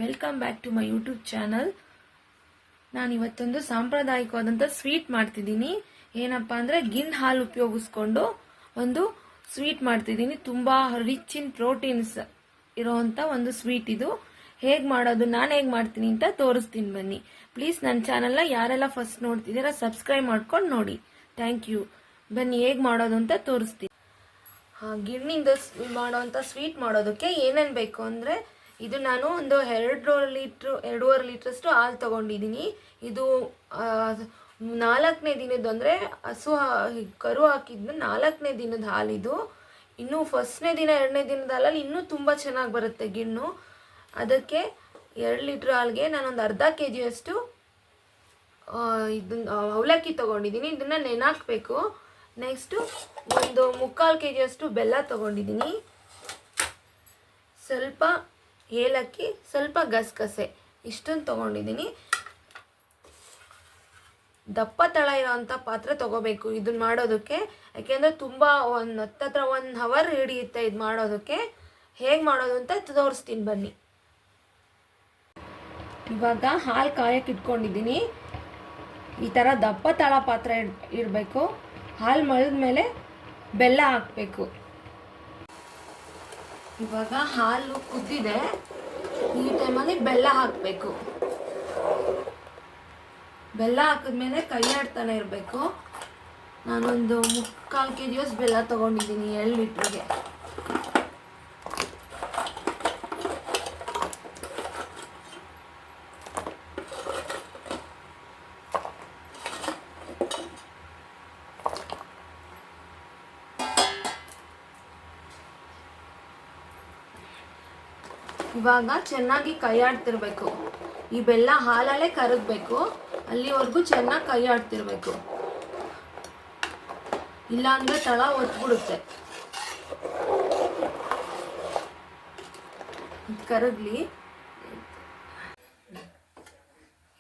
Welcome back to my YouTube channel. ನಾನು ಇವತ್ತೊಂದು ಸಾಂಪ್ರದಾಯಿಕವಾದಂಥ sweet ಮಾಡ್ತಿದ್ದೀನಿ. ಏನಪ್ಪಾ ಅಂದರೆ ಗಿನ್ ಹಾಲು ಉಪಯೋಗಿಸ್ಕೊಂಡು ಒಂದು ಸ್ವೀಟ್ ಮಾಡ್ತಿದ್ದೀನಿ. ತುಂಬ ರಿಚ್ ಇನ್ ಪ್ರೋಟೀನ್ಸ್ ಇರೋವಂಥ ಒಂದು ಸ್ವೀಟ್ ಇದು. ಹೇಗೆ ಮಾಡೋದು, ನಾನು ಹೇಗೆ ಮಾಡ್ತೀನಿ ಅಂತ ತೋರಿಸ್ತೀನಿ ಬನ್ನಿ. ಪ್ಲೀಸ್ ನನ್ನ ಚಾನಲ್ನ ಯಾರೆಲ್ಲ ಫಸ್ಟ್ ನೋಡ್ತಿದ್ದೀರಾ ಸಬ್ಸ್ಕ್ರೈಬ್ ಮಾಡ್ಕೊಂಡು ನೋಡಿ. Thank you. ಬನ್ನಿ ಹೇಗೆ ಮಾಡೋದು ಅಂತ ತೋರಿಸ್ತೀನಿ. ಗಿಣ್ಣಿಂದ ಮಾಡೋವಂಥ ಸ್ವೀಟ್ ಮಾಡೋದಕ್ಕೆ ಏನೇನು ಬೇಕು ಅಂದರೆ, ಇದು ನಾನು ಒಂದು 2.5 ಲೀಟ್ರಷ್ಟು ಹಾಲು ತೊಗೊಂಡಿದ್ದೀನಿ. ಇದು 4ನೇ ದಿನದ್ದು, ಅಂದರೆ ಕರು ಹಾಕಿದ್ದು 4ನೇ ದಿನದ ಹಾಲಿದು. ಇನ್ನು ಫಸ್ಟ್ನೇ ದಿನ 2ನೇ ದಿನದ ಹಾಲಲ್ಲಿ ಇನ್ನೂ ತುಂಬ ಚೆನ್ನಾಗಿ ಬರುತ್ತೆ ಗಿಣ್ಣು. ಅದಕ್ಕೆ 2 ಲೀಟ್ರ್ ಹಾಲಿಗೆ ನಾನೊಂದು ಅರ್ಧ kg ಇದನ್ನ ಅವಲಕ್ಕಿ ತೊಗೊಂಡಿದ್ದೀನಿ. ಇದನ್ನು ನೆನಾಕಬೇಕು. ನೆಕ್ಸ್ಟು ಒಂದು 3/4 kg ಬೆಲ್ಲ ತೊಗೊಂಡಿದ್ದೀನಿ. ಸ್ವಲ್ಪ ಏಲಕ್ಕಿ, ಸ್ವಲ್ಪ ಗಸಗಸೆ, ಇಷ್ಟನ್ನು ತೊಗೊಂಡಿದ್ದೀನಿ. ದಪ್ಪ ತಳ ಇರೋವಂಥ ಪಾತ್ರೆ ತೊಗೋಬೇಕು ಇದನ್ನ ಮಾಡೋದಕ್ಕೆ. ಯಾಕೆಂದರೆ ತುಂಬ ಹತ್ತತ್ರ 1 ಅವರ್ ಹಿಡಿಯುತ್ತೆ ಇದು ಮಾಡೋದಕ್ಕೆ. ಹೇಗೆ ಮಾಡೋದು ಅಂತ ತೋರಿಸ್ತೀನಿ ಬನ್ನಿ. ಇವಾಗ ಹಾಲು ಕಾಯಕ್ಕೆ ಇಟ್ಕೊಂಡಿದ್ದೀನಿ. ಈ ಥರ ದಪ್ಪ ತಳ ಪಾತ್ರೆ ಇರಬೇಕು. ಹಾಲು ಮಳದ ಮೇಲೆ ಬೆಲ್ಲ ಹಾಕಬೇಕು. ಇವಾಗ ಹಾಲು ಕುದ್ದಿದೆ. ಈ ಟೈಮಲ್ಲಿ ಬೆಲ್ಲ ಹಾಕಬೇಕು. ಬೆಲ್ಲ ಹಾಕಿದ್ಮೇಲೆ ಕೈ ಆಡ್ತಾನೆ ಇರಬೇಕು. ನಾನೊಂದು 3/4 kg ಬೆಲ್ಲ ತೊಗೊಂಡಿದ್ದೀನಿ 2 ಲೀಟ್ರಿಗೆ. ಇವಾಗ ಚೆನ್ನಾಗಿ ಕೈ ಆಡ್ತಿರ್ಬೇಕು. ಈ ಬೆಲ್ಲ ಹಾಲಲ್ಲೇ ಕರಗಬೇಕು. ಅಲ್ಲಿವರೆಗೂ ಚೆನ್ನಾಗಿ ಕೈ ಆಡ್ತಿರ್ಬೇಕು. ಇಲ್ಲಾಂದರೆ ತಳ ಒತ್ಬಿಡುತ್ತೆ. ಕರಗಲಿ.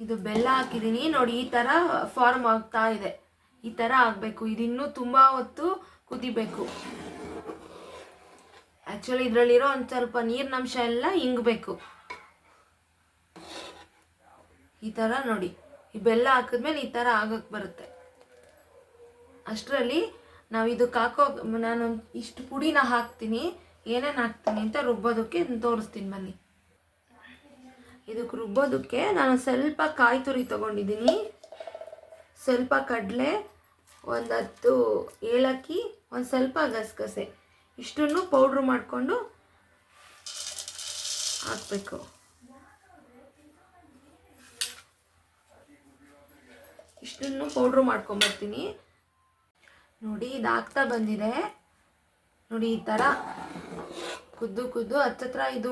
ಇದು ಬೆಲ್ಲ ಹಾಕಿದ್ದೀನಿ ನೋಡಿ, ಈ ಥರ ಫಾರ್ಮ್ ಆಗ್ತಾ ಇದೆ. ಈ ಥರ ಆಗಬೇಕು. ಇದಿನ್ನೂ ತುಂಬ ಹೊತ್ತು ಕುದಿಬೇಕು. ಆ್ಯಕ್ಚುಲಿ ಇದರಲ್ಲಿರೋ ಒಂದು ಸ್ವಲ್ಪ ನೀರಿನಂಶ ಎಲ್ಲ ಹಿಂಗಬೇಕು. ಈ ಥರ ನೋಡಿ, ಈ ಬೆಲ್ಲ ಹಾಕಿದ್ಮೇಲೆ ಈ ಥರ ಆಗಕ್ಕೆ ಬರುತ್ತೆ. ಅಷ್ಟರಲ್ಲಿ ನಾವು ಇದಕ್ಕೆ ನಾನು ಇಷ್ಟು ಪುಡಿನ ಹಾಕ್ತೀನಿ. ಏನೇನು ಹಾಕ್ತೀನಿ ಅಂತ ರುಬ್ಬೋದಕ್ಕೆ ತೋರಿಸ್ತೀನಿ ಬನ್ನಿ. ಇದಕ್ಕೆ ರುಬ್ಬೋದಕ್ಕೆ ನಾನು ಸ್ವಲ್ಪ ಕಾಯಿ ತುರಿ ತೊಗೊಂಡಿದ್ದೀನಿ, ಸ್ವಲ್ಪ ಕಡಲೆ, ಒಂದು 10 ಏಲಕ್ಕಿ, ಒಂದು ಸ್ವಲ್ಪ ಗಸಗಸೆ, ಇಷ್ಟನ್ನು ಪೌಡ್ರ್ ಮಾಡಿಕೊಂಡು ಹಾಕಬೇಕು. ಇಷ್ಟನ್ನು ಪೌಡ್ರ್ ಮಾಡ್ಕೊಂಬರ್ತೀನಿ. ನೋಡಿ ಇದು ಆಗ್ತಾ ಬಂದಿದೆ. ನೋಡಿ ಈ ಥರ ಕುದ್ದು ಹತ್ತತ್ರ ಇದು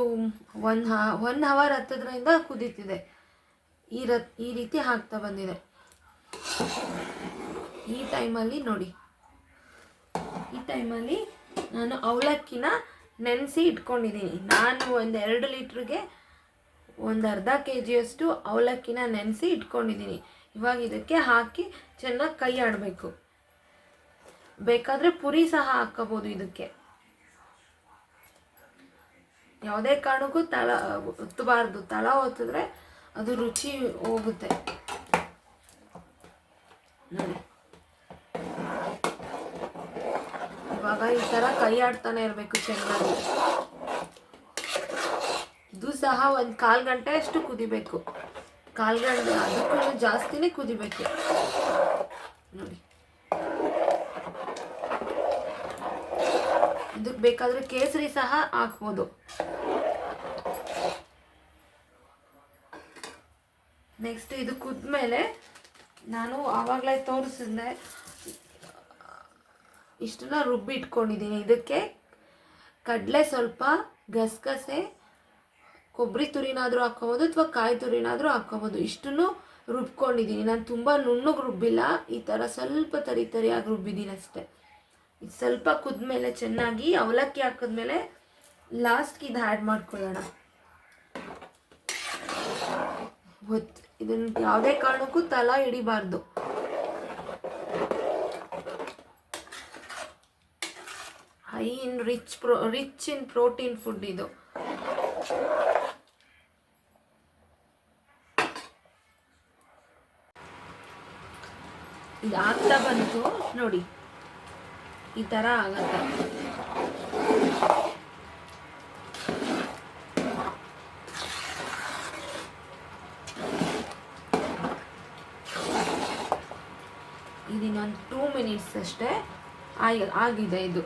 1 ಅವರ್ ಹತ್ತದ್ರಿಂದ ಕುದೀತಿದೆ. ಈ ರೀತಿ ಆಗ್ತಾ ಬಂದಿದೆ. ಈ ಟೈಮಲ್ಲಿ ನೋಡಿ, ಈ ಟೈಮಲ್ಲಿ ನಾನು ಅವಲಕ್ಕಿನ ನೆನೆಸಿ ಇಟ್ಕೊಂಡಿದ್ದೀನಿ. ನಾನು ಒಂದು 2 ಲೀಟ್ರಿಗೆ ಒಂದು ಅರ್ಧ kg ಅವಲಕ್ಕಿನ ನೆನೆಸಿ ಇಟ್ಕೊಂಡಿದ್ದೀನಿ. ಇವಾಗ ಇದಕ್ಕೆ ಹಾಕಿ ಚೆನ್ನಾಗಿ ಕೈ ಆಡಬೇಕು. ಬೇಕಾದರೆ ಪುರಿ ಸಹ ಹಾಕೋಬೋದು ಇದಕ್ಕೆ. ಯಾವುದೇ ಕಾರಣಕ್ಕೂ ತಳ ಒತ್ತಬಾರ್ದು. ತಳ ಒತ್ತಿದ್ರೆ ಅದು ರುಚಿ ಹೋಗುತ್ತೆ. ನೋಡಿ ಇವಾಗ ಈ ಥರ ಕೈ ಆಡ್ತಾನೆ ಇರಬೇಕು ಚೆನ್ನಾಗಿ. ಇದು ಸಹ ಒಂದು 1/4 ಗಂಟೆ ಅಷ್ಟು ಕುದಿಬೇಕು. 1/4 ಗಂಟೆ, ಅದಕ್ಕೂ ಜಾಸ್ತಿನೇ ಕುದಿಬೇಕು. ನೋಡಿ ಇದಕ್ಕೆ ಬೇಕಾದರೆ ಕೇಸರಿ ಸಹ ಹಾಕ್ಬೋದು. ನೆಕ್ಸ್ಟ್ ಇದು ಕುದ್ಮೇಲೆ ನಾನು ಆವಾಗಲೇ ತೋರಿಸಿದ್ದೆ, ಇಷ್ಟನ್ನ ರುಬ್ಬಿ ಇಟ್ಕೊಂಡಿದ್ದೀನಿ. ಇದಕ್ಕೆ ಕಡಲೆ ಸ್ವಲ್ಪ, ಗಸಗಸೆ, ಕೊಬ್ಬರಿ ತುರಿನಾದರೂ ಹಾಕ್ಕೊಬೋದು ಅಥವಾ ಕಾಯಿ ತುರಿನಾದರೂ ಹಾಕ್ಕೊಬೋದು. ಇಷ್ಟನ್ನು ರುಬ್ಕೊಂಡಿದ್ದೀನಿ. ನಾನು ತುಂಬ ನುಣ್ಣಗೆ ರುಬ್ಬಿಲ್ಲ, ಈ ಥರ ಸ್ವಲ್ಪ ತರಿಯಾಗಿ ರುಬ್ಬಿದ್ದೀನಿ ಅಷ್ಟೆ. ಇದು ಸ್ವಲ್ಪ ಕುದ್ಮೇಲೆ ಚೆನ್ನಾಗಿ ಅವಲಕ್ಕಿ ಹಾಕಿದ್ಮೇಲೆ ಲಾಸ್ಟ್ಗೆ ಇದು ಆ್ಯಡ್ ಮಾಡ್ಕೊಳ್ಳೋಣ. ಇದನ್ನು ಯಾವುದೇ ಕಾರಣಕ್ಕೂ ತಳ ಹಿಡಿಬಾರ್ದು. ರಿಚ್ ಇನ್ ಪ್ರೋಟೀನ್ ಫುಡ್ ಇದು. ಇದು ಆಗ್ತಾ ಬಂತು ನೋಡಿ, ಈ ಥರ ಆಗತ್ತೆ. ಇದನ್ನೊಂದು 2 ಮಿನಿಟ್ಸ್ ಅಷ್ಟೇ ಆಗಿದೆ ಇದು.